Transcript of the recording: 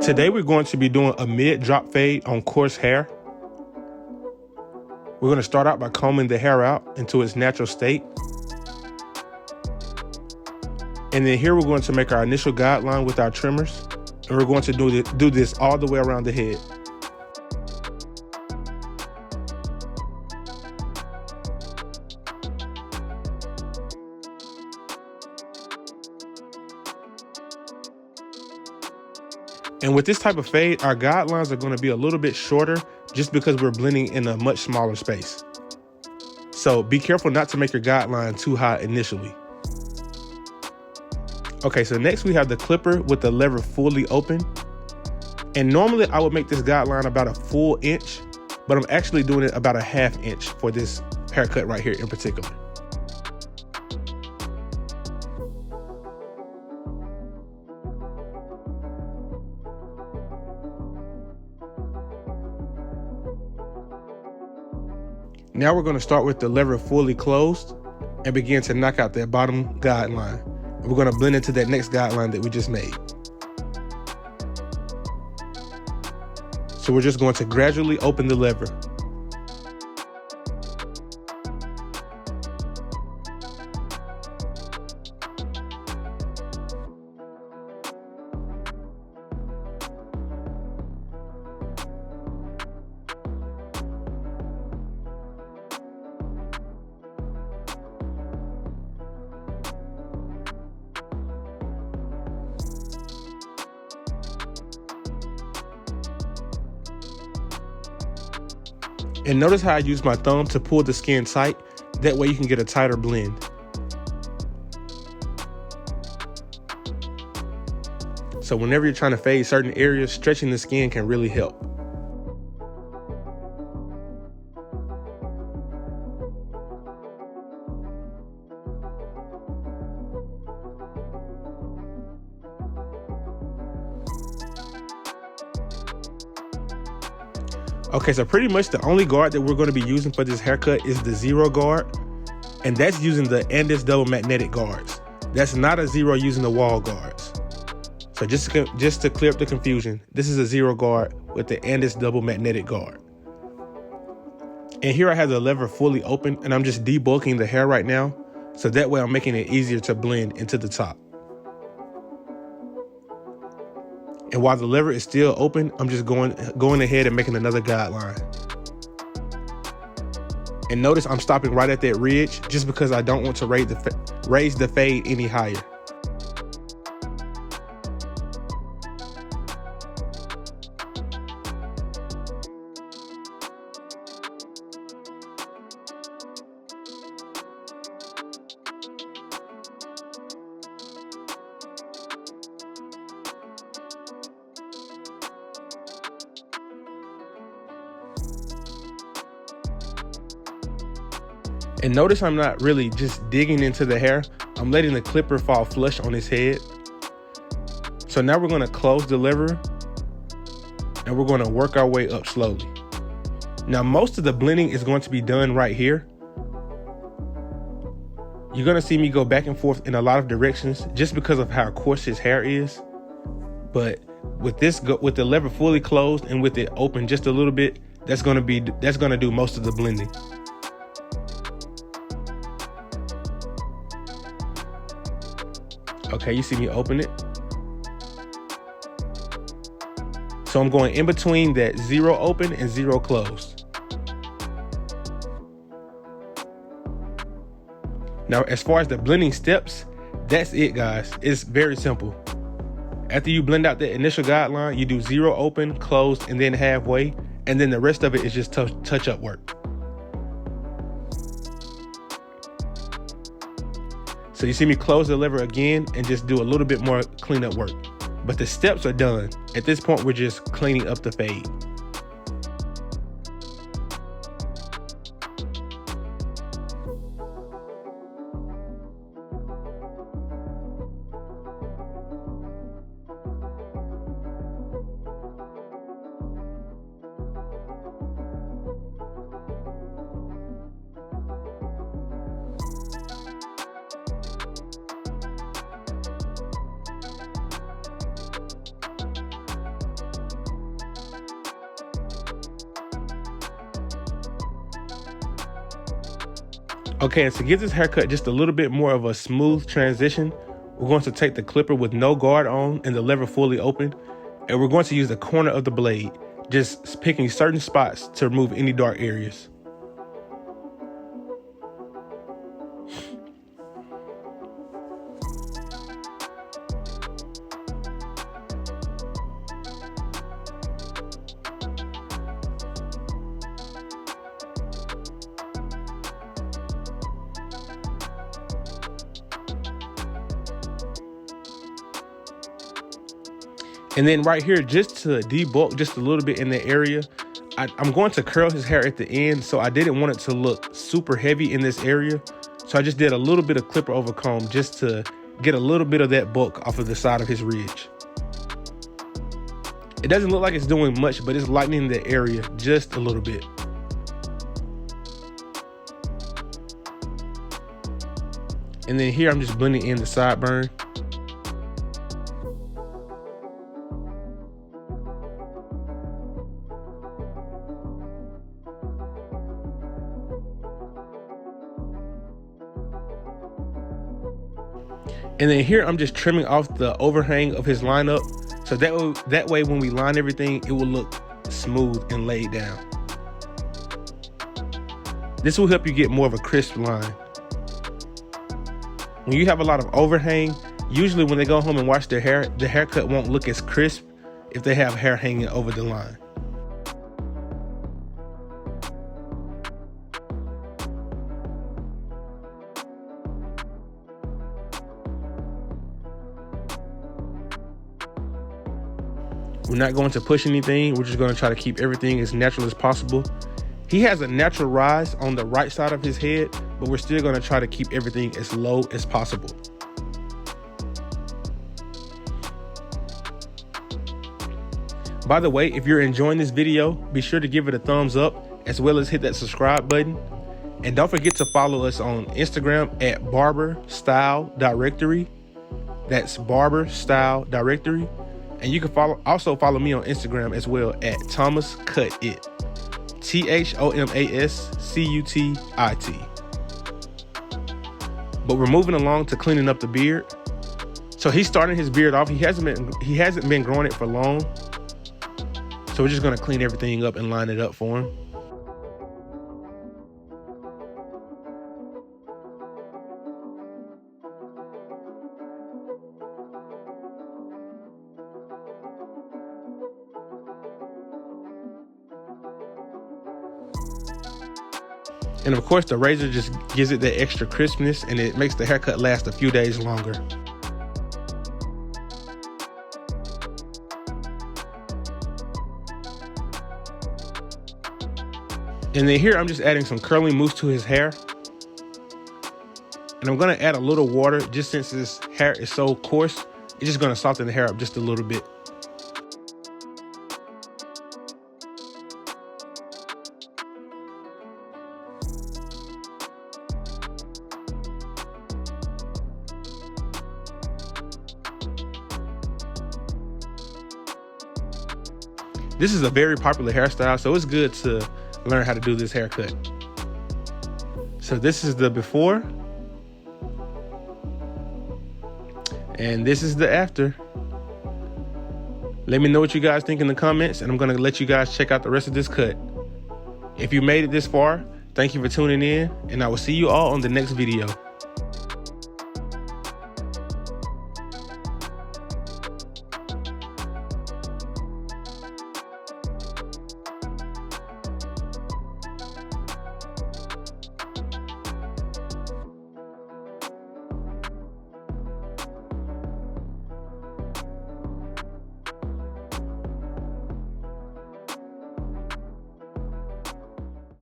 Today we're going to be doing a mid-drop fade on coarse hair. We're going to start out by combing the hair out into its natural state. And then here we're going to make our initial guideline with our trimmers. And we're going to do this all the way around the head. And with this type of fade, our guidelines are going to be a little bit shorter just because we're blending in a much smaller space. So be careful not to make your guideline too high initially. Okay, so next we have the clipper with the lever fully open. And normally I would make this guideline about a full inch, but I'm actually doing it about a ½ inch for this haircut right here in particular. Now we're going to start with the lever fully closed and begin to knock out that bottom guideline. And we're going to blend into that next guideline that we just made. So we're just going to gradually open the lever. And notice how I use my thumb to pull the skin tight. That way you can get a tighter blend. So whenever you're trying to fade certain areas, stretching the skin can really help. Okay, so pretty much the only guard that we're going to be using for this haircut is the 0 guard, and that's using the Andes double magnetic guards. That's not a 0 using the wall guards. So just to clear up the confusion, this is a 0 guard with the Andes double magnetic guard. And here I have the lever fully open, and I'm just debulking the hair right now, so that way I'm making it easier to blend into the top. And while the lever is still open, I'm just going ahead and making another guideline. And notice I'm stopping right at that ridge just because I don't want to raise the fade any higher. And notice I'm not really just digging into the hair. I'm letting the clipper fall flush on his head. So now we're going to close the lever and we're going to work our way up slowly. Now most of the blending is going to be done right here. You're going to see me go back and forth in a lot of directions just because of how coarse his hair is. But with the lever fully closed and with it open just a little bit, that's going to do most of the blending. Okay, you see me open it. So I'm going in between that 0 open and 0 closed. Now, as far as the blending steps, that's it, guys. It's very simple. After you blend out the initial guideline, you do 0 open, closed, and then halfway, and then the rest of it is just touch-up work. So you see me close the lever again and just do a little bit more cleanup work. But the steps are done. At this point, we're just cleaning up the fade. Okay, and to give this haircut just a little bit more of a smooth transition, we're going to take the clipper with no guard on and the lever fully open, and we're going to use the corner of the blade, just picking certain spots to remove any dark areas. And then right here, just to debulk just a little bit in the area, I'm going to curl his hair at the end, so I didn't want it to look super heavy in this area. So I just did a little bit of clipper over comb just to get a little bit of that bulk off of the side of his ridge. It doesn't look like it's doing much, but it's lightening the area just a little bit. And then here I'm just blending in the sideburn. And then here I'm just trimming off the overhang of his lineup, so that way when we line everything, it will look smooth and laid down. This will help you get more of a crisp line. When you have a lot of overhang, usually when they go home and wash their hair, the haircut won't look as crisp if they have hair hanging over the line. We're not going to push anything. We're just going to try to keep everything as natural as possible. He has a natural rise on the right side of his head, but we're still going to try to keep everything as low as possible. By the way, if you're enjoying this video, be sure to give it a thumbs up, as well as hit that subscribe button. And don't forget to follow us on Instagram at Barber Style Directory. That's Barber Style Directory. And you can also follow me on Instagram as well at Thomas Cut It. ThomasCutit. But we're moving along to cleaning up the beard. So he's starting his beard off. He hasn't been growing it for long. So we're just gonna clean everything up and line it up for him. And of course, the razor just gives it that extra crispness, and it makes the haircut last a few days longer. And then here I'm just adding some curling mousse to his hair. And I'm gonna add a little water, just since his hair is so coarse, it's just gonna soften the hair up just a little bit. This is a very popular hairstyle, so it's good to learn how to do this haircut. So this is the before, and this is the after. Let me know what you guys think in the comments, and I'm gonna let you guys check out the rest of this cut. If you made it this far, thank you for tuning in, and I will see you all on the next video.